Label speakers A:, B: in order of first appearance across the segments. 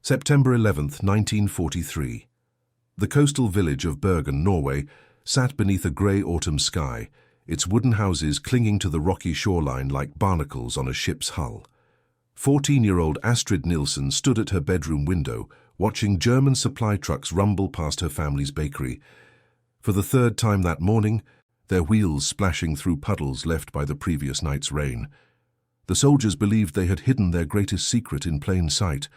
A: September 11th, 1943. The coastal village of Bergen, Norway, sat beneath a grey autumn sky, its wooden houses clinging to the rocky shoreline like barnacles on a ship's hull. 14-year-old Astrid Nilsson stood at her bedroom window, watching German supply trucks rumble past her family's bakery. For the third time that morning, their wheels splashing through puddles left by the previous night's rain. The soldiers believed they had hidden their greatest secret in plain sight,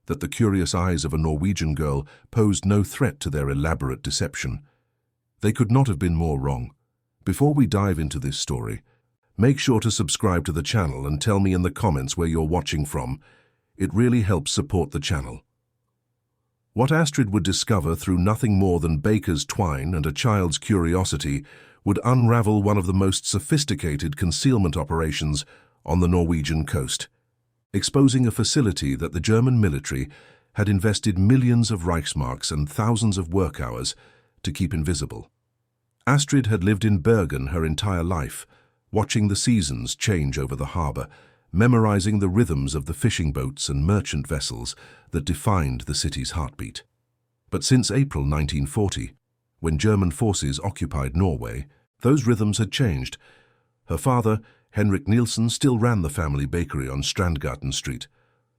A: that the curious eyes of a Norwegian girl posed no threat to their elaborate deception. They could not have been more wrong. Before we dive into this story, make sure to subscribe to the channel and tell me in the comments where you're watching from. It really helps support the channel. What Astrid would discover through nothing more than baker's twine and a child's curiosity would unravel one of the most sophisticated concealment operations on the Norwegian coast, exposing a facility that the German military had invested millions of Reichsmarks and thousands of work hours to keep invisible. Astrid had lived in Bergen her entire life, watching the seasons change over the harbour, memorizing the rhythms of the fishing boats and merchant vessels that defined the city's heartbeat. But since April 1940, when German forces occupied Norway, those rhythms had changed. Her father, Henrik Nilsson, still ran the family bakery on Strandgaten Street,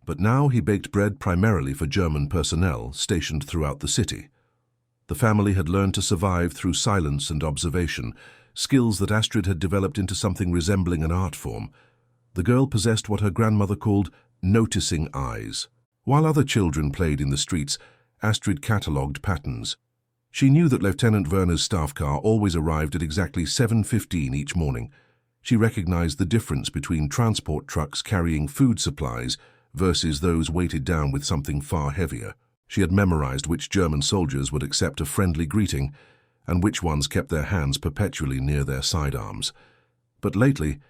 A: but now he baked bread primarily for German personnel stationed throughout the city. The family had learned to survive through silence and observation, skills that Astrid had developed into something resembling an art form. The girl possessed what her grandmother called noticing eyes. While other children played in the streets, Astrid catalogued patterns. She knew that Lieutenant Werner's staff car always arrived at exactly 7:15 each morning. She recognized the difference between transport trucks carrying food supplies versus those weighted down with something far heavier. She had memorized which German soldiers would accept a friendly greeting and which ones kept their hands perpetually near their sidearms. But lately,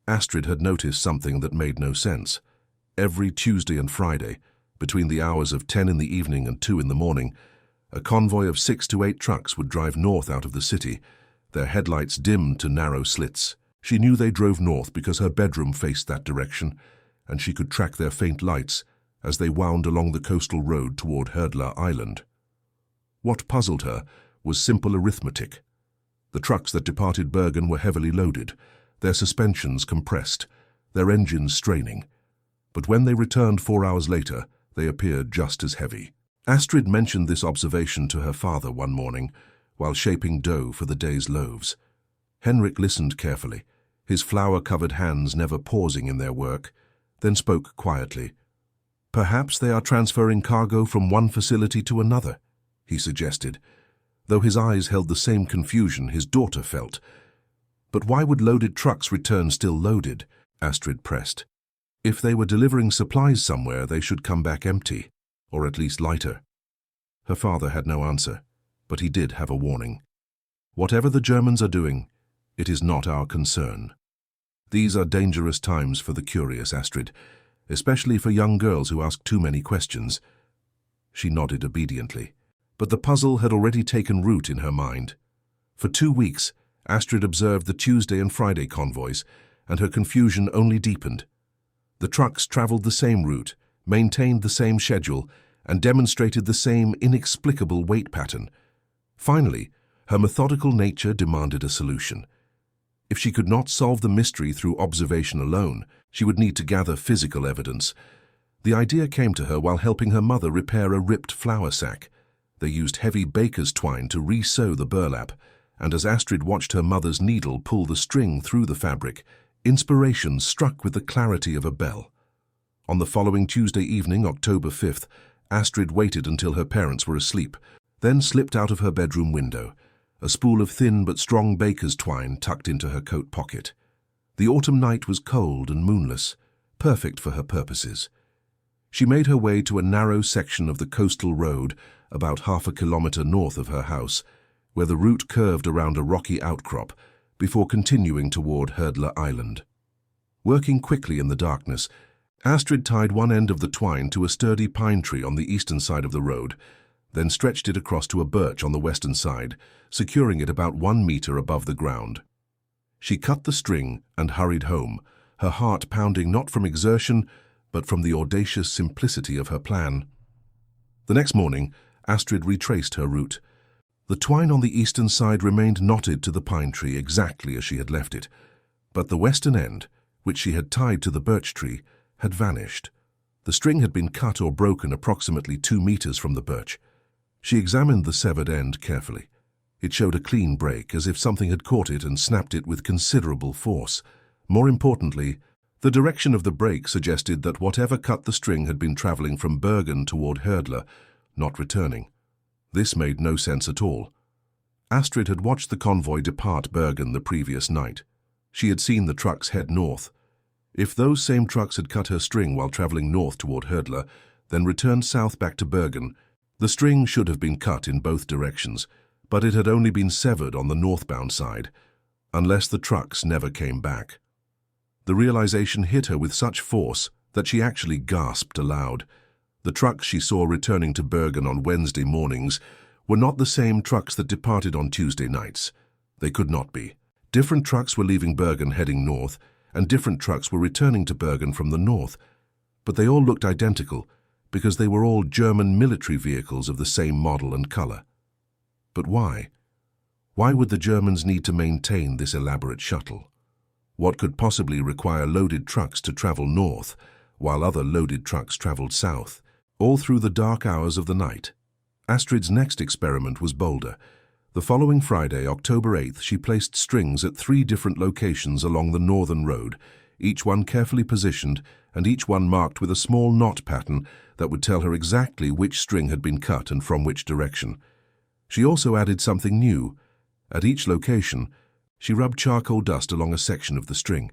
A: Astrid had noticed something that made no sense. Every Tuesday and Friday, between the hours of 10 in the evening and 2 in the morning, a convoy of 6 to 8 trucks would drive north out of the city, their headlights dimmed to narrow slits. She knew they drove north because her bedroom faced that direction, and she could track their faint lights as they wound along the coastal road toward Herdla Island. What puzzled her was simple arithmetic. The trucks that departed Bergen were heavily loaded, their suspensions compressed, their engines straining. But when they returned 4 hours later, they appeared just as heavy. Astrid mentioned this observation to her father one morning while shaping dough for the day's loaves. Henrik listened carefully, his flour-covered hands never pausing in their work, then spoke quietly. "Perhaps they are transferring cargo from one facility to another," he suggested, though his eyes held the same confusion his daughter felt. "But why would loaded trucks return still loaded?" Astrid pressed. "If they were delivering supplies somewhere, they should come back empty, or at least lighter." Her father had no answer, but he did have a warning. "Whatever the Germans are doing, it is not our concern. These are dangerous times for the curious, Astrid, especially for young girls who ask too many questions." She nodded obediently, but the puzzle had already taken root in her mind. For 2 weeks, Astrid observed the Tuesday and Friday convoys, and her confusion only deepened. The trucks traveled the same route, maintained the same schedule, and demonstrated the same inexplicable weight pattern. Finally, her methodical nature demanded a solution. If she could not solve the mystery through observation alone, she would need to gather physical evidence. The idea came to her while helping her mother repair a ripped flour sack. They used heavy baker's twine to re-sew the burlap, and as Astrid watched her mother's needle pull the string through the fabric, inspiration struck with the clarity of a bell. On the following Tuesday evening, October 5th, Astrid waited until her parents were asleep, then slipped out of her bedroom window, a spool of thin but strong baker's twine tucked into her coat pocket. The autumn night was cold and moonless, perfect for her purposes. She made her way to a narrow section of the coastal road about half a kilometre north of her house, where the route curved around a rocky outcrop before continuing toward Herdla Island. Working quickly in the darkness, Astrid tied one end of the twine to a sturdy pine tree on the eastern side of the road, then stretched it across to a birch on the western side, securing it about 1 meter above the ground. She cut the string and hurried home, her heart pounding not from exertion, but from the audacious simplicity of her plan. The next morning, Astrid retraced her route. The twine on the eastern side remained knotted to the pine tree exactly as she had left it, but the western end, which she had tied to the birch tree, had vanished. The string had been cut or broken approximately 2 meters from the birch. She examined the severed end carefully. It showed a clean break, as if something had caught it and snapped it with considerable force. More importantly, the direction of the break suggested that whatever cut the string had been traveling from Bergen toward Herdla, not returning. This made no sense at all. Astrid had watched the convoy depart Bergen the previous night. She had seen the trucks head north. If those same trucks had cut her string while traveling north toward Herdla, then returned south back to Bergen, the string should have been cut in both directions, but it had only been severed on the northbound side, unless the trucks never came back. The realization hit her with such force that she actually gasped aloud. The trucks she saw returning to Bergen on Wednesday mornings were not the same trucks that departed on Tuesday nights. They could not be. Different trucks were leaving Bergen heading north, and different trucks were returning to Bergen from the north. But they all looked identical, because they were all German military vehicles of the same model and color. But why? Why would the Germans need to maintain this elaborate shuttle? What could possibly require loaded trucks to travel north, while other loaded trucks traveled south, all through the dark hours of the night? Astrid's next experiment was bolder. The following Friday, October 8th, she placed strings at 3 different locations along the northern road, each one carefully positioned and each one marked with a small knot pattern that would tell her exactly which string had been cut and from which direction. She also added something new. At each location, she rubbed charcoal dust along a section of the string.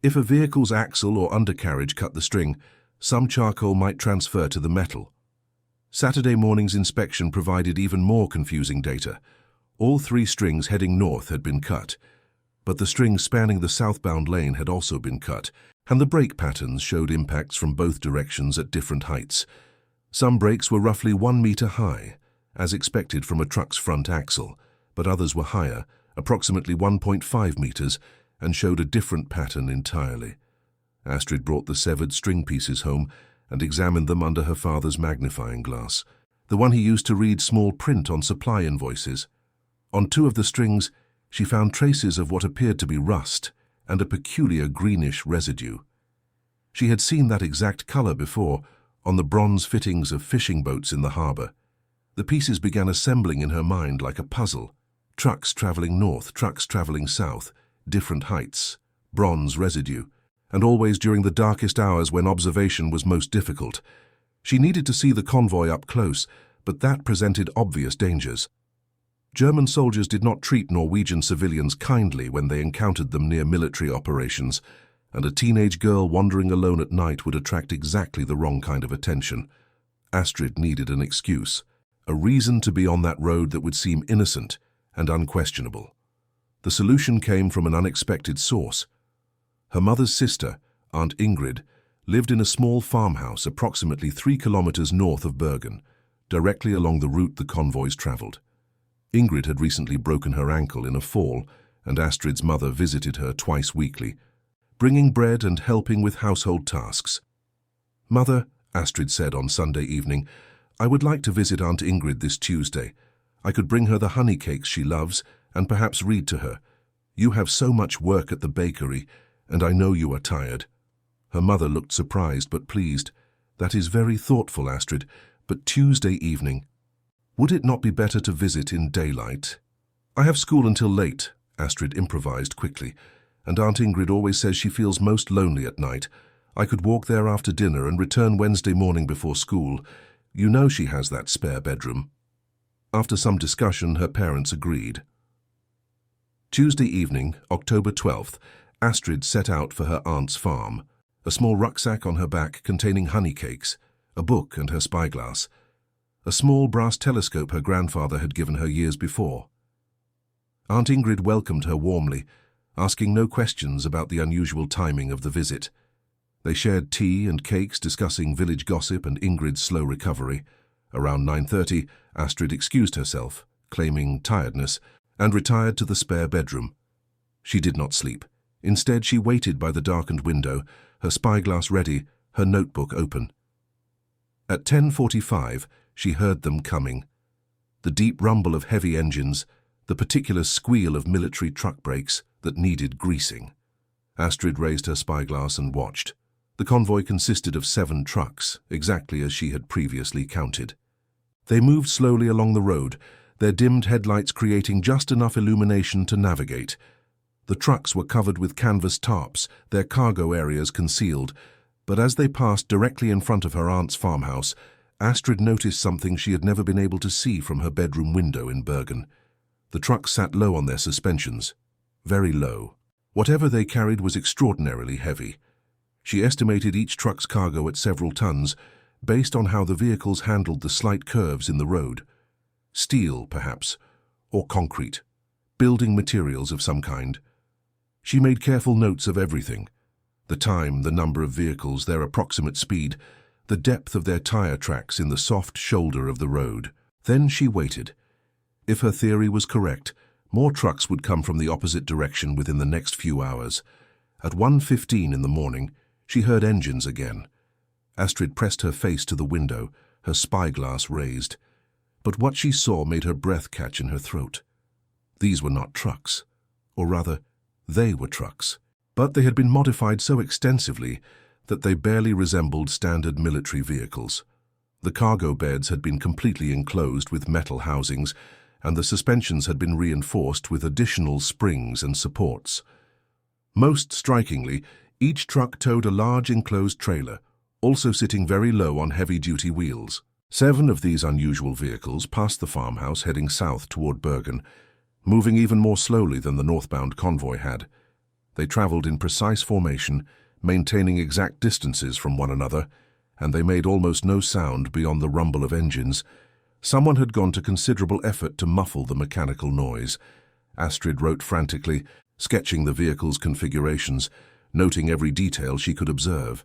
A: If a vehicle's axle or undercarriage cut the string, some charcoal might transfer to the metal. Saturday morning's inspection provided even more confusing data. All 3 strings heading north had been cut, but the strings spanning the southbound lane had also been cut, and the brake patterns showed impacts from both directions at different heights. Some brakes were roughly 1 meter high, as expected from a truck's front axle, but others were higher, approximately 1.5 meters, and showed a different pattern entirely. Astrid brought the severed string pieces home and examined them under her father's magnifying glass, the one he used to read small print on supply invoices. On 2 of the strings, she found traces of what appeared to be rust and a peculiar greenish residue. She had seen that exact color before on the bronze fittings of fishing boats in the harbor. The pieces began assembling in her mind like a puzzle. Trucks traveling north, trucks traveling south, different heights, bronze residue, and always during the darkest hours when observation was most difficult. She needed to see the convoy up close, but that presented obvious dangers. German soldiers did not treat Norwegian civilians kindly when they encountered them near military operations, and a teenage girl wandering alone at night would attract exactly the wrong kind of attention. Astrid needed an excuse, a reason to be on that road that would seem innocent and unquestionable. The solution came from an unexpected source. Her mother's sister, Aunt Ingrid, lived in a small farmhouse approximately 3 kilometers north of Bergen, directly along the route the convoys traveled. Ingrid had recently broken her ankle in a fall, and Astrid's mother visited her twice weekly, bringing bread and helping with household tasks. "Mother," Astrid said on Sunday evening, "I would like to visit Aunt Ingrid this Tuesday. I could bring her the honey cakes she loves and perhaps read to her. You have so much work at the bakery, and I know you are tired." Her mother looked surprised but pleased. "That is very thoughtful, Astrid, but Tuesday evening. Would it not be better to visit in daylight?" "I have school until late," Astrid improvised quickly, "and Aunt Ingrid always says she feels most lonely at night. I could walk there after dinner and return Wednesday morning before school. You know she has that spare bedroom." After some discussion, her parents agreed. Tuesday evening, October 12th, Astrid set out for her aunt's farm, a small rucksack on her back containing honey cakes, a book and her spyglass, a small brass telescope her grandfather had given her years before. Aunt Ingrid welcomed her warmly, asking no questions about the unusual timing of the visit. They shared tea and cakes, discussing village gossip and Ingrid's slow recovery. Around 9:30, Astrid excused herself, claiming tiredness, and retired to the spare bedroom. She did not sleep. Instead, she waited by the darkened window, her spyglass ready, her notebook open. At 10:45, she heard them coming. The deep rumble of heavy engines, the particular squeal of military truck brakes that needed greasing. Astrid raised her spyglass and watched. The convoy consisted of 7 trucks, exactly as she had previously counted. They moved slowly along the road, their dimmed headlights creating just enough illumination to navigate. The trucks were covered with canvas tarps, their cargo areas concealed, but as they passed directly in front of her aunt's farmhouse, Astrid noticed something she had never been able to see from her bedroom window in Bergen. The trucks sat low on their suspensions, very low. Whatever they carried was extraordinarily heavy. She estimated each truck's cargo at several tons, based on how the vehicles handled the slight curves in the road. Steel, perhaps, or concrete, building materials of some kind. She made careful notes of everything: the time, the number of vehicles, their approximate speed, the depth of their tire tracks in the soft shoulder of the road. Then she waited. If her theory was correct, more trucks would come from the opposite direction within the next few hours. At 1:15 in the morning, she heard engines again. Astrid pressed her face to the window, her spyglass raised. But what she saw made her breath catch in her throat. These were not trucks, or rather, they were trucks. But they had been modified so extensively that they barely resembled standard military vehicles. The cargo beds had been completely enclosed with metal housings, and the suspensions had been reinforced with additional springs and supports. Most strikingly, each truck towed a large enclosed trailer, also sitting very low on heavy-duty wheels. 7 of these unusual vehicles passed the farmhouse heading south toward Bergen, moving even more slowly than the northbound convoy had. They traveled in precise formation, maintaining exact distances from one another, and they made almost no sound beyond the rumble of engines. Someone had gone to considerable effort to muffle the mechanical noise. Astrid wrote frantically, sketching the vehicle's configurations, noting every detail she could observe.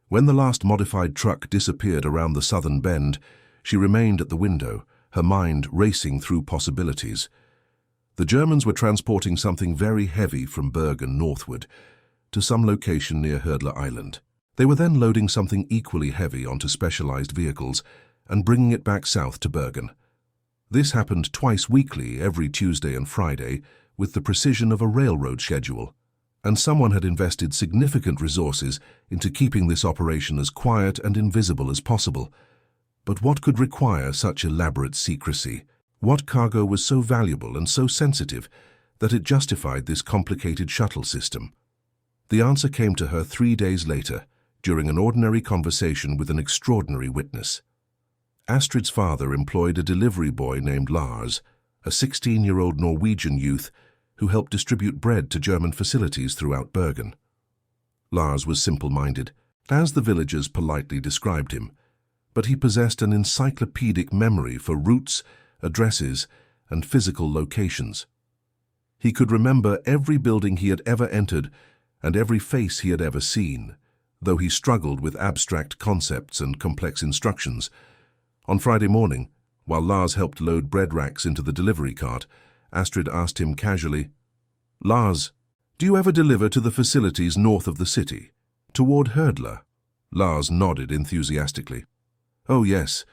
A: When the last modified truck disappeared around the southern bend, she remained at the window, her mind racing through possibilities. The Germans were transporting something very heavy from Bergen northward, to some location near Herdla Island. They were then loading something equally heavy onto specialized vehicles and bringing it back south to Bergen. This happened twice weekly, every Tuesday and Friday, with the precision of a railroad schedule. And someone had invested significant resources into keeping this operation as quiet and invisible as possible. But what could require such elaborate secrecy? What cargo was so valuable and so sensitive that it justified this complicated shuttle system? The answer came to her 3 days later, during an ordinary conversation with an extraordinary witness. Astrid's father employed a delivery boy named Lars, a 16-year-old Norwegian youth who helped distribute bread to German facilities throughout Bergen. Lars was simple-minded, as the villagers politely described him, but he possessed an encyclopedic memory for routes, addresses, and physical locations. He could remember every building he had ever entered and every face he had ever seen, though he struggled with abstract concepts and complex instructions. On Friday morning, while Lars helped load bread racks into the delivery cart, Astrid asked him casually, "Lars, do you ever deliver to the facilities north of the city, toward Herdla?" Lars nodded enthusiastically. "Oh yes,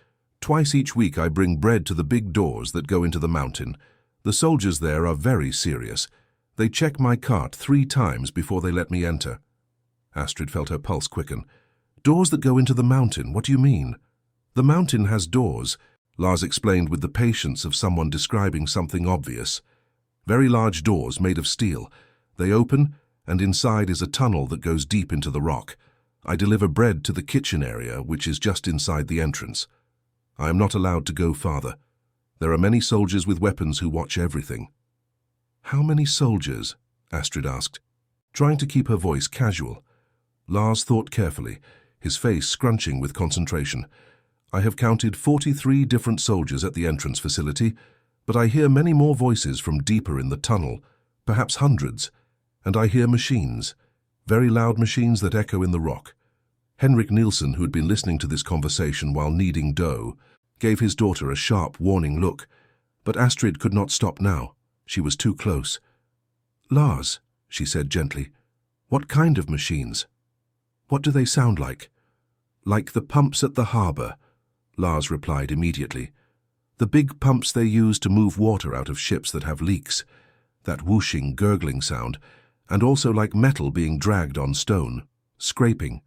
A: twice each week I bring bread to the big doors that go into the mountain. The soldiers there are very serious. They check my cart 3 times before they let me enter." Astrid felt her pulse quicken. "Doors that go into the mountain, what do you mean?" "The mountain has doors," Lars explained with the patience of someone describing something obvious. "Very large doors made of steel. They open, and inside is a tunnel that goes deep into the rock. I deliver bread to the kitchen area, which is just inside the entrance. I am not allowed to go farther. There are many soldiers with weapons who watch everything." "How many soldiers?" Astrid asked, trying to keep her voice casual. Lars thought carefully, his face scrunching with concentration. "I have counted 43 different soldiers at the entrance facility, but I hear many more voices from deeper in the tunnel, perhaps hundreds, and I hear machines, very loud machines that echo in the rock." Henrik Nielsen, who had been listening to this conversation while kneading dough, gave his daughter a sharp, warning look, but Astrid could not stop now. She was too close. "Lars," she said gently, "what kind of machines? What do they sound like?" "Like the pumps at the harbor," Lars replied immediately. "The big pumps they use to move water out of ships that have leaks. That whooshing, gurgling sound, and also like metal being dragged on stone, scraping.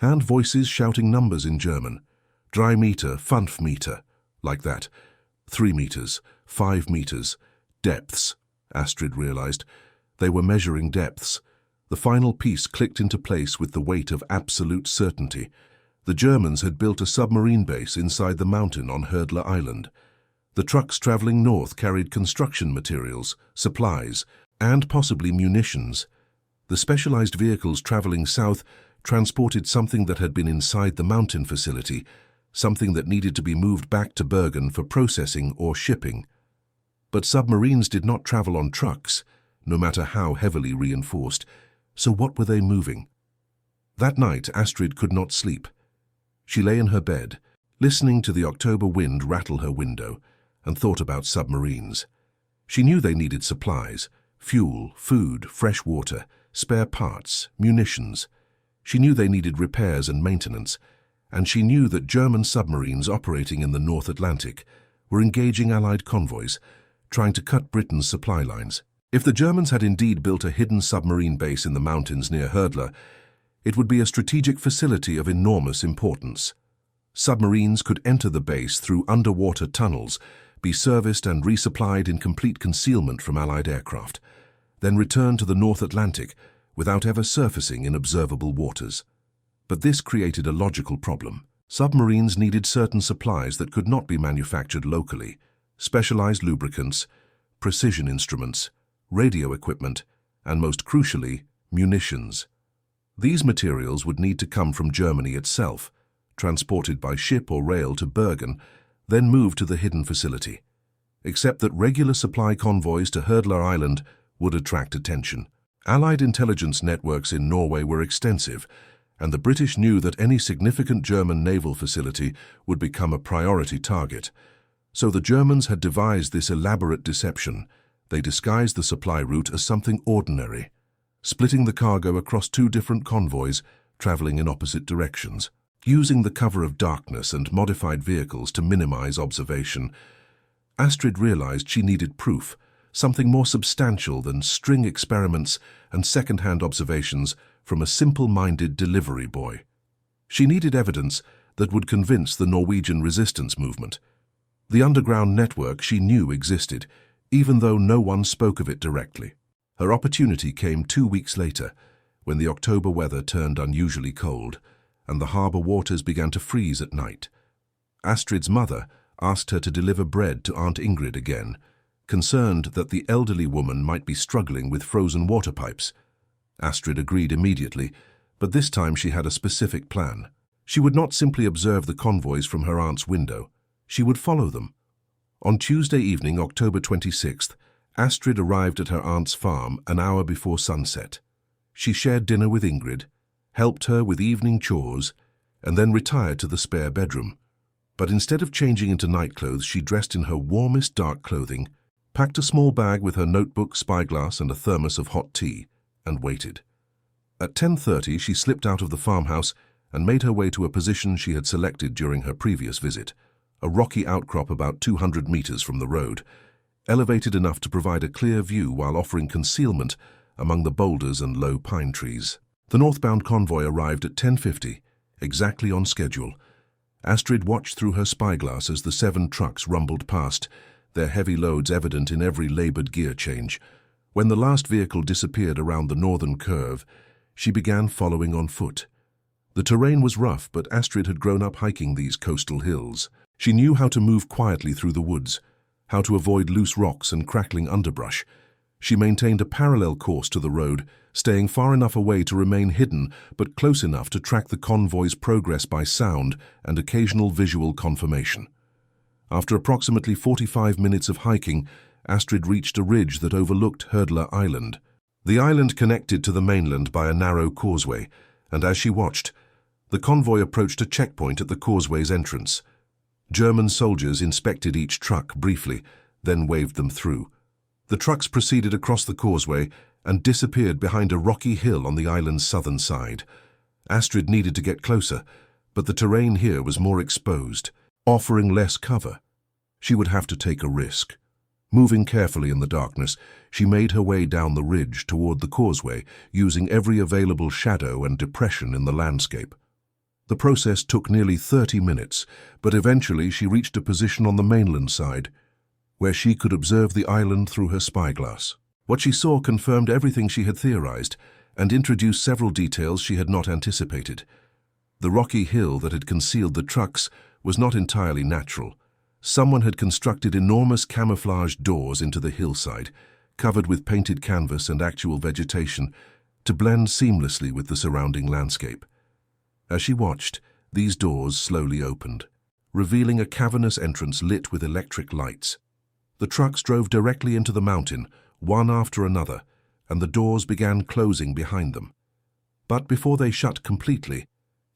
A: And voices shouting numbers in German. 3 Meter, 5 Meter, like that. 3 meters, 5 meters, depths," Astrid realized. They were measuring depths. The final piece clicked into place with the weight of absolute certainty. The Germans had built a submarine base inside the mountain on Herdla Island. The trucks traveling north carried construction materials, supplies, and possibly munitions. The specialized vehicles traveling south transported something that had been inside the mountain facility, something that needed to be moved back to Bergen for processing or shipping. But submarines did not travel on trucks, no matter how heavily reinforced. So what were they moving? That night, Astrid could not sleep. She lay in her bed, listening to the October wind rattle her window, and thought about submarines. She knew they needed supplies, fuel, food, fresh water, spare parts, munitions. She knew they needed repairs and maintenance, and she knew that German submarines operating in the North Atlantic were engaging Allied convoys, trying to cut Britain's supply lines. If the Germans had indeed built a hidden submarine base in the mountains near Herdla, it would be a strategic facility of enormous importance. Submarines could enter the base through underwater tunnels, be serviced and resupplied in complete concealment from Allied aircraft, then return to the North Atlantic without ever surfacing in observable waters. But this created a logical problem. Submarines needed certain supplies that could not be manufactured locally: specialized lubricants, precision instruments, radio equipment, and most crucially, munitions. These materials would need to come from Germany itself, transported by ship or rail to Bergen, then moved to the hidden facility. Except that regular supply convoys to Herdla Island would attract attention. Allied intelligence networks in Norway were extensive, and the British knew that any significant German naval facility would become a priority target. So the Germans had devised this elaborate deception. They disguised the supply route as something ordinary, splitting the cargo across 2 different convoys traveling in opposite directions. Using the cover of darkness and modified vehicles to minimize observation, Astrid realized she needed proof, something more substantial than string experiments and second-hand observations from a simple-minded delivery boy. She needed evidence that would convince the Norwegian resistance movement. The underground network she knew existed, even though no one spoke of it directly. Her opportunity came 2 weeks later, when the October weather turned unusually cold, and the harbour waters began to freeze at night. Astrid's mother asked her to deliver bread to Aunt Ingrid again, concerned that the elderly woman might be struggling with frozen water pipes. Astrid agreed immediately, but this time she had a specific plan. She would not simply observe the convoys from her aunt's window. She would follow them. On Tuesday evening, October 26th, Astrid arrived at her aunt's farm an hour before sunset. She shared dinner with Ingrid, helped her with evening chores, and then retired to the spare bedroom. But instead of changing into nightclothes, she dressed in her warmest dark clothing, packed a small bag with her notebook, spyglass, and a thermos of hot tea, and waited. At 10:30, she slipped out of the farmhouse and made her way to a position she had selected during her previous visit, a rocky outcrop about 200 meters from the road, elevated enough to provide a clear view while offering concealment among the boulders and low pine trees. The northbound convoy arrived at 10:50, exactly on schedule. Astrid watched through her spyglass as the 7 trucks rumbled past, their heavy loads evident in every labored gear change. When the last vehicle disappeared around the northern curve, she began following on foot. The terrain was rough, but Astrid had grown up hiking these coastal hills. She knew how to move quietly through the woods, how to avoid loose rocks and crackling underbrush. She maintained a parallel course to the road, staying far enough away to remain hidden, but close enough to track the convoy's progress by sound and occasional visual confirmation. After approximately 45 minutes of hiking, Astrid reached a ridge that overlooked Herdla Island. The island connected to the mainland by a narrow causeway, and as she watched, the convoy approached a checkpoint at the causeway's entrance. German soldiers inspected each truck briefly, then waved them through. The trucks proceeded across the causeway and disappeared behind a rocky hill on the island's southern side. Astrid needed to get closer, but the terrain here was more exposed. offering less cover. She would have to take a risk. Moving carefully in the darkness, she made her way down the ridge toward the causeway, using every available shadow and depression in the landscape. The process took nearly 30 minutes, but eventually she reached a position on the mainland side, where she could observe the island through her spyglass. What she saw confirmed everything she had theorized, and introduced several details she had not anticipated. The rocky hill that had concealed the trucks was not entirely natural. Someone had constructed enormous camouflaged doors into the hillside, covered with painted canvas and actual vegetation, to blend seamlessly with the surrounding landscape. As she watched, these doors slowly opened, revealing a cavernous entrance lit with electric lights. The trucks drove directly into the mountain, one after another, and the doors began closing behind them. But before they shut completely,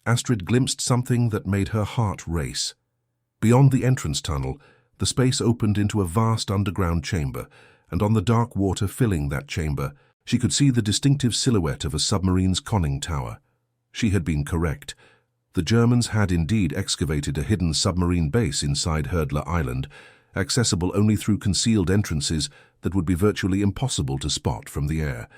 A: Astrid glimpsed something that made her heart race. Beyond the entrance tunnel, the space opened into a vast underground chamber, and on the dark water filling that chamber, she could see the distinctive silhouette of a submarine's conning tower. She had been correct. The Germans had indeed excavated a hidden submarine base inside Herdla Island, accessible only through concealed entrances that would be virtually impossible to spot from the air.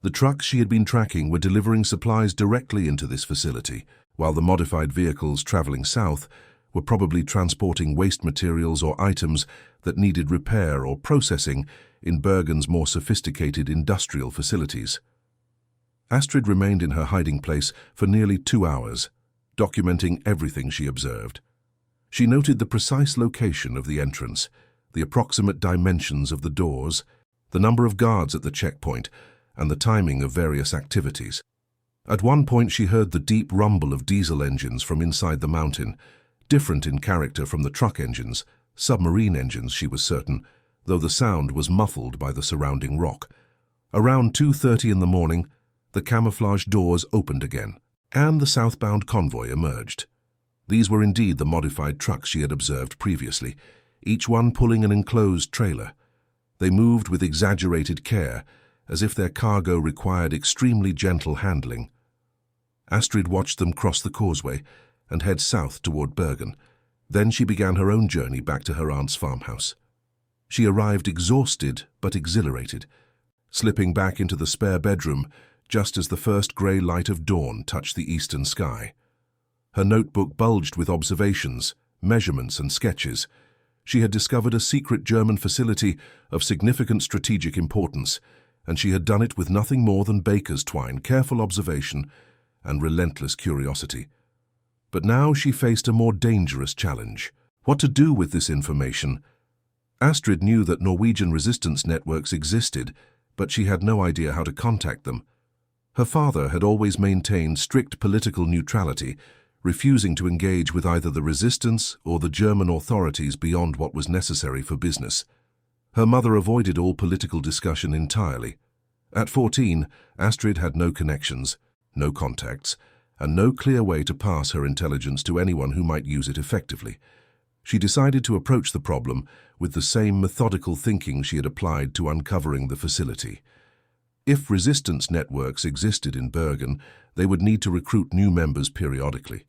A: The trucks she had been tracking were delivering supplies directly into this facility, while the modified vehicles traveling south were probably transporting waste materials or items that needed repair or processing in Bergen's more sophisticated industrial facilities. Astrid remained in her hiding place for nearly 2 hours, documenting everything she observed. She noted the precise location of the entrance, the approximate dimensions of the doors, the number of guards at the checkpoint, and the timing of various activities. At one point she heard the deep rumble of diesel engines from inside the mountain, different in character from the truck engines, submarine engines she was certain, though the sound was muffled by the surrounding rock. Around 2:30 in the morning, the camouflage doors opened again, and the southbound convoy emerged. These were indeed the modified trucks she had observed previously, each one pulling an enclosed trailer. They moved with exaggerated care, as if their cargo required extremely gentle handling. Astrid watched them cross the causeway and head south toward Bergen. Then she began her own journey back to her aunt's farmhouse. She arrived exhausted but exhilarated, slipping back into the spare bedroom just as the first grey light of dawn touched the eastern sky. Her notebook bulged with observations, measurements and sketches. She had discovered a secret German facility of significant strategic importance, and she had done it with nothing more than baker's twine, careful observation, and relentless curiosity. But now she faced a more dangerous challenge. What to do with this information? Astrid knew that Norwegian resistance networks existed, but she had no idea how to contact them. Her father had always maintained strict political neutrality, refusing to engage with either the resistance or the German authorities beyond what was necessary for business. Her mother avoided all political discussion entirely. At 14, Astrid had no connections, no contacts, and no clear way to pass her intelligence to anyone who might use it effectively. She decided to approach the problem with the same methodical thinking she had applied to uncovering the facility. If resistance networks existed in Bergen, they would need to recruit new members periodically.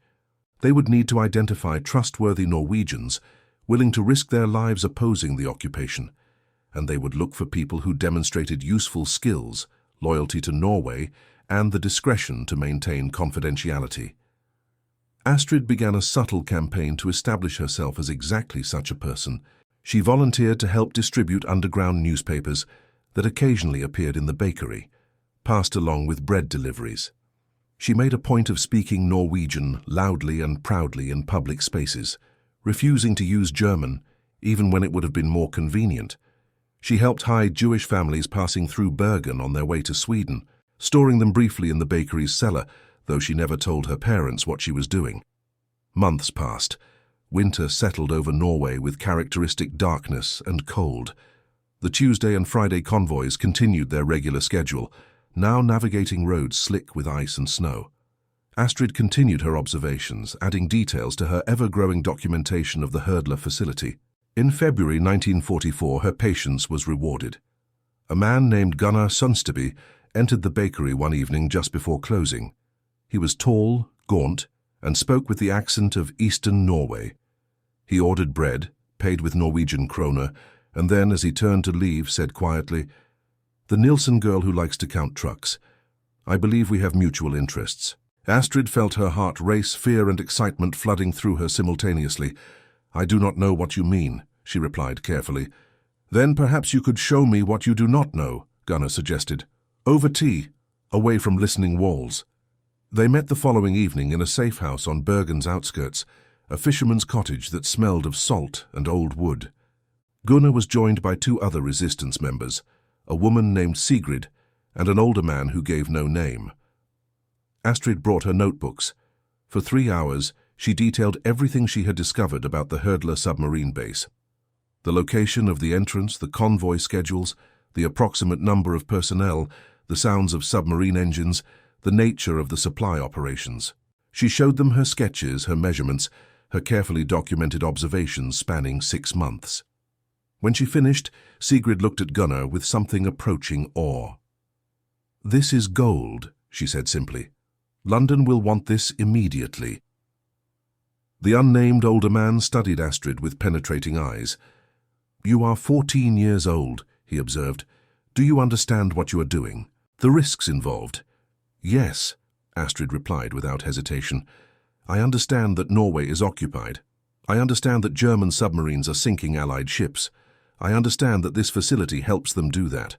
A: They would need to identify trustworthy Norwegians willing to risk their lives opposing the occupation, and they would look for people who demonstrated useful skills, loyalty to Norway, and the discretion to maintain confidentiality. Astrid began a subtle campaign to establish herself as exactly such a person. She volunteered to help distribute underground newspapers that occasionally appeared in the bakery, passed along with bread deliveries. She made a point of speaking Norwegian loudly and proudly in public spaces, refusing to use German, even when it would have been more convenient. She helped hide Jewish families passing through Bergen on their way to Sweden, storing them briefly in the bakery's cellar, though she never told her parents what she was doing. Months passed. Winter settled over Norway with characteristic darkness and cold. The Tuesday and Friday convoys continued their regular schedule, now navigating roads slick with ice and snow. Astrid continued her observations, adding details to her ever-growing documentation of the Herdla facility. In February 1944, her patience was rewarded. A man named Gunnar Sundsteby entered the bakery one evening just before closing. He was tall, gaunt, and spoke with the accent of Eastern Norway. He ordered bread, paid with Norwegian kroner, and then, as he turned to leave, said quietly, "The Nilsson girl who likes to count trucks. I believe we have mutual interests." Astrid felt her heart race, fear and excitement flooding through her simultaneously. "I do not know what you mean," she replied carefully. "Then perhaps you could show me what you do not know," Gunnar suggested. "Over tea, away from listening walls." They met the following evening in a safe house on Bergen's outskirts, a fisherman's cottage that smelled of salt and old wood. Gunnar was joined by two other resistance members, a woman named Sigrid and an older man who gave no name. Astrid brought her notebooks. For 3 hours, she detailed everything she had discovered about the Herdla submarine base. The location of the entrance, the convoy schedules, the approximate number of personnel, the sounds of submarine engines, the nature of the supply operations. She showed them her sketches, her measurements, her carefully documented observations spanning 6 months. When she finished, Sigrid looked at Gunnar with something approaching awe. "This is gold," she said simply. "London will want this immediately." The unnamed older man studied Astrid with penetrating eyes. "You are 14 years old," he observed. "Do you understand what you are doing? The risks involved?" "Yes," Astrid replied without hesitation. "I understand that Norway is occupied. I understand that German submarines are sinking Allied ships. I understand that this facility helps them do that.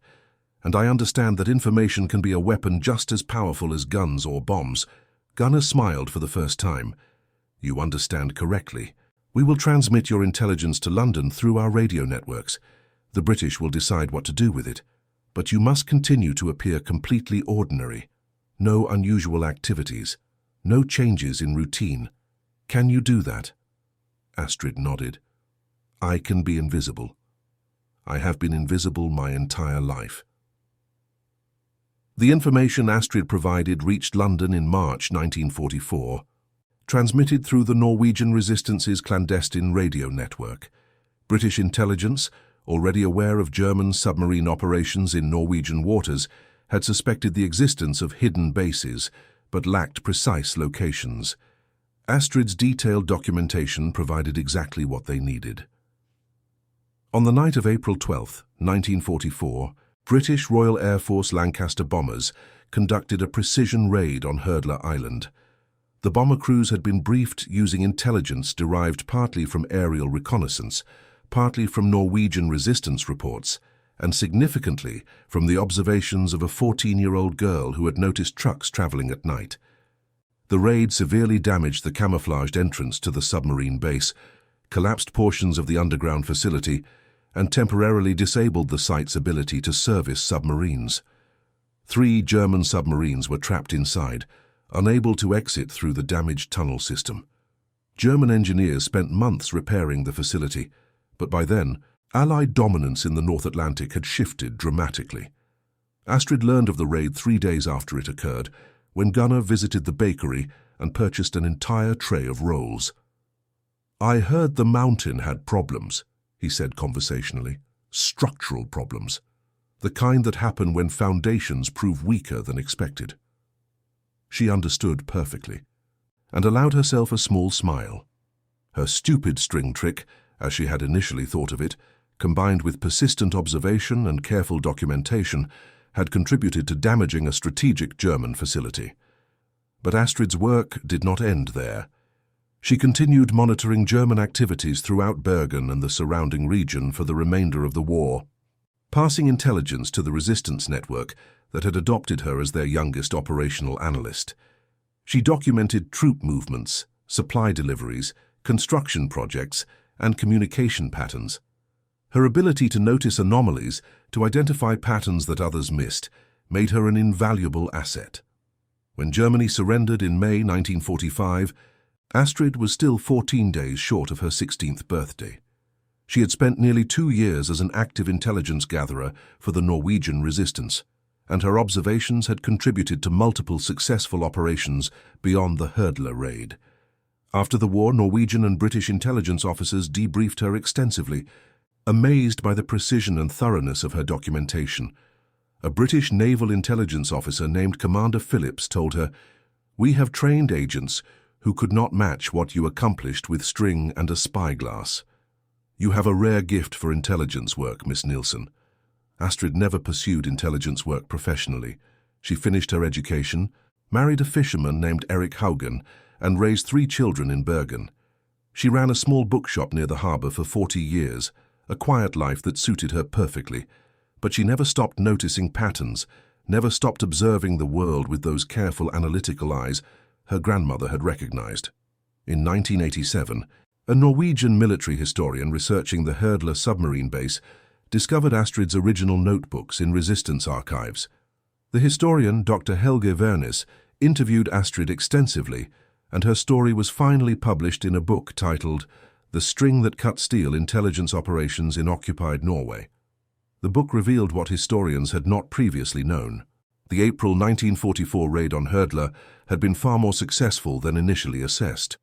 A: And I understand that information can be a weapon just as powerful as guns or bombs." Gunnar smiled for the first time. "You understand correctly. We will transmit your intelligence to London through our radio networks. The British will decide what to do with it. But you must continue to appear completely ordinary. No unusual activities. No changes in routine. Can you do that?" Astrid nodded. "I can be invisible. I have been invisible my entire life." The information Astrid provided reached London in March 1944, transmitted through the Norwegian Resistance's clandestine radio network. British intelligence, already aware of German submarine operations in Norwegian waters, had suspected the existence of hidden bases, but lacked precise locations. Astrid's detailed documentation provided exactly what they needed. On the night of April 12, 1944, British Royal Air Force Lancaster bombers conducted a precision raid on Herdla Island. The bomber crews had been briefed using intelligence derived partly from aerial reconnaissance, partly from Norwegian resistance reports, and significantly from the observations of a 14-year-old girl who had noticed trucks traveling at night. The raid severely damaged the camouflaged entrance to the submarine base, collapsed portions of the underground facility, and temporarily disabled the site's ability to service submarines. 3 German submarines were trapped inside, unable to exit through the damaged tunnel system. German engineers spent months repairing the facility, but by then, Allied dominance in the North Atlantic had shifted dramatically. Astrid learned of the raid 3 days after it occurred, when Gunnar visited the bakery and purchased an entire tray of rolls. "I heard the mountain had problems," he said conversationally. "Structural problems. The kind that happen when foundations prove weaker than expected." She understood perfectly, and allowed herself a small smile. Her stupid string trick, as she had initially thought of it, combined with persistent observation and careful documentation, had contributed to damaging a strategic German facility. But Astrid's work did not end there. She continued monitoring German activities throughout Bergen and the surrounding region for the remainder of the war, passing intelligence to the resistance network that had adopted her as their youngest operational analyst. She documented troop movements, supply deliveries, construction projects, and communication patterns. Her ability to notice anomalies, to identify patterns that others missed, made her an invaluable asset. When Germany surrendered in May 1945, Astrid was still 14 days short of her 16th birthday. She had spent nearly 2 years as an active intelligence gatherer for the Norwegian resistance, and her observations had contributed to multiple successful operations beyond the Herdla raid. After the war, Norwegian and British intelligence officers debriefed her extensively, amazed by the precision and thoroughness of her documentation. A British naval intelligence officer named Commander Phillips told her, "We have trained agents who could not match what you accomplished with string and a spyglass. You have a rare gift for intelligence work, Miss Nielsen. Astrid never pursued intelligence work professionally. She finished her education, married a fisherman named Eric Haugen, and raised 3 children in Bergen. She ran a small bookshop near the harbour for 40 years, a quiet life that suited her perfectly. But she never stopped noticing patterns, never stopped observing the world with those careful analytical eyes her grandmother had recognized. In 1987, a Norwegian military historian researching the Herdla submarine base discovered Astrid's original notebooks in resistance archives. The historian, Dr. Helge Vernes, interviewed Astrid extensively, and her story was finally published in a book titled The String That Cut Steel: Intelligence Operations in Occupied Norway. The book revealed what historians had not previously known. The April 1944 raid on Herdla had been far more successful than initially assessed.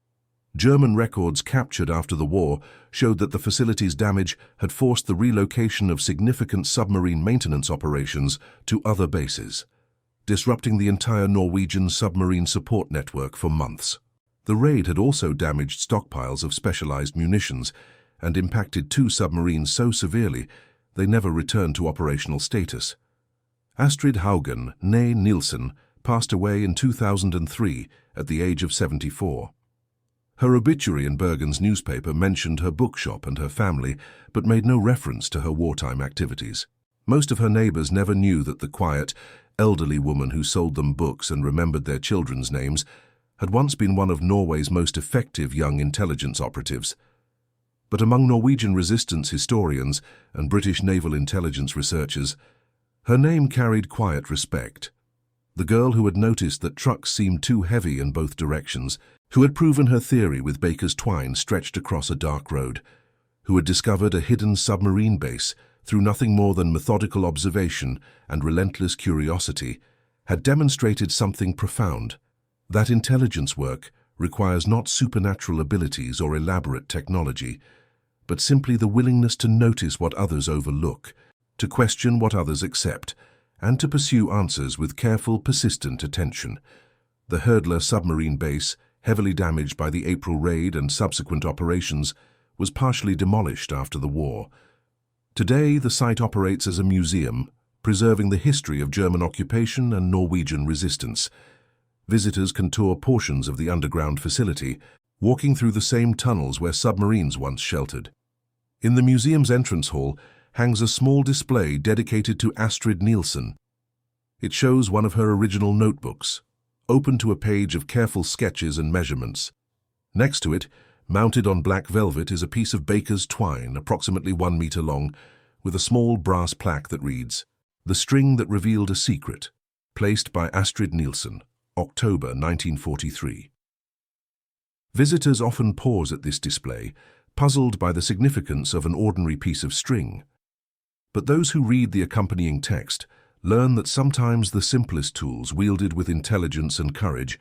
A: German records captured after the war showed that the facility's damage had forced the relocation of significant submarine maintenance operations to other bases, disrupting the entire Norwegian submarine support network for months. The raid had also damaged stockpiles of specialized munitions and impacted 2 submarines so severely they never returned to operational status. Astrid Haugen, née Nielsen, passed away in 2003 at the age of 74. Her obituary in Bergen's newspaper mentioned her bookshop and her family, but made no reference to her wartime activities. Most of her neighbors never knew that the quiet, elderly woman who sold them books and remembered their children's names had once been one of Norway's most effective young intelligence operatives. But among Norwegian resistance historians and British naval intelligence researchers, her name carried quiet respect. The girl who had noticed that trucks seemed too heavy in both directions, who had proven her theory with baker's twine stretched across a dark road, who had discovered a hidden submarine base through nothing more than methodical observation and relentless curiosity, had demonstrated something profound: that intelligence work requires not supernatural abilities or elaborate technology, but simply the willingness to notice what others overlook, to question what others accept, and to pursue answers with careful, persistent attention. The Herdla submarine base, heavily damaged by the April raid and subsequent operations, was partially demolished after the war. Today, the site operates as a museum, preserving the history of German occupation and Norwegian resistance. Visitors can tour portions of the underground facility, walking through the same tunnels where submarines once sheltered. In the museum's entrance hall hangs a small display dedicated to Astrid Nielsen. It shows one of her original notebooks, open to a page of careful sketches and measurements. Next to it, mounted on black velvet, is a piece of baker's twine, approximately 1 meter long, with a small brass plaque that reads, "The String That Revealed a Secret, placed by Astrid Nielsen, October 1943. Visitors often pause at this display, puzzled by the significance of an ordinary piece of string. But those who read the accompanying text learn that sometimes the simplest tools, wielded with intelligence and courage,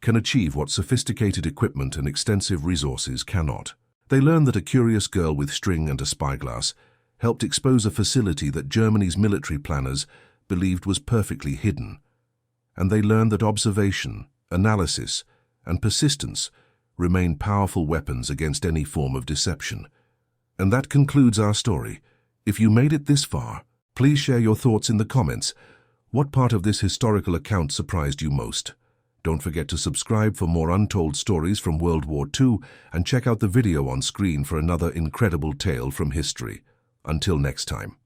A: can achieve what sophisticated equipment and extensive resources cannot. They learn that a curious girl with string and a spyglass helped expose a facility that Germany's military planners believed was perfectly hidden. And they learn that observation, analysis, and persistence remain powerful weapons against any form of deception. And that concludes our story. If you made it this far, please share your thoughts in the comments. What part of this historical account surprised you most? Don't forget to subscribe for more untold stories from World War II and check out the video on screen for another incredible tale from history. Until next time.